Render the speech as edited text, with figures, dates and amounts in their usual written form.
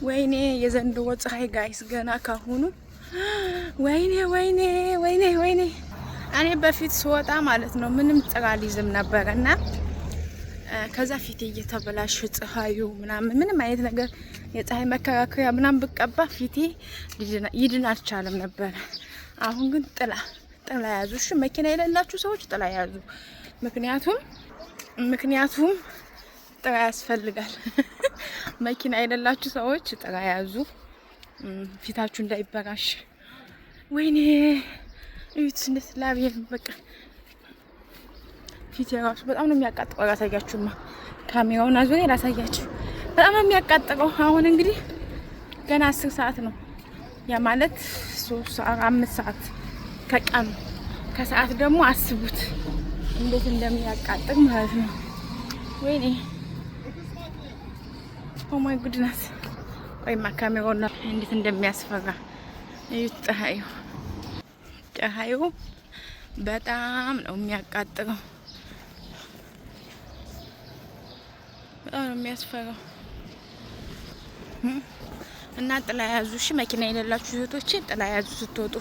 ወይኔ የዘንድሮ ፀሐይ ጋይስ ገና ካሁኑ ወይኔ ወይኔ ወይኔ ወይኔ። እኔ በፊት ስወጣ ማለት ነው ምንም ጥላ አልይዝም ነበርና ከዛ ፊቴ እየተበላሸ ፀሐዩ ምናምን ምንም አይነት ነገር የፀሐይ መከላከያ ምናምን ብቀባ ፊቴ ይድን አልቻለም ነበር። አሁን ግን ጥላ ያዙ። እሺ መኪና የሌላችሁ ሰዎች ጥላ ያዙ። ምክንያቱም ጥላ ያስፈልጋል። መኪና የሌላችሁ ሰዎች ጥላ ያዙ፣ ፊታችሁ እንዳይበላሽ። ወይኔ እዩት እንዴት ላብየን በቃ ፊት የራሱ በጣም ነው የሚያቃጥለው። ላሳያችሁማ ካሜራውን አዙሬ ላሳያችሁ። በጣም ነው የሚያቃጥለው። አሁን እንግዲህ ገና 10 ሰዓት ነው። ያ ማለት 3 ሰዓት 5 ሰዓት ከቀኑ ከሰዓት ደግሞ አስቡት እንዴት እንደሚያቃጥል ማለት ነው። ወይኔ ኦ ማይ ጉድነስ። ወይማ ካሜራውን እንዴት እንደሚያስፈራ እዩት። ፀሐዩ በጣም ነው የሚያቃጥለው። በጣም ነው የሚያስፈራው። እና ጥላ ያዙ። እሺ መኪና የሌላችሁ እህቶቼ ጥላ ያዙ ስትወጡ።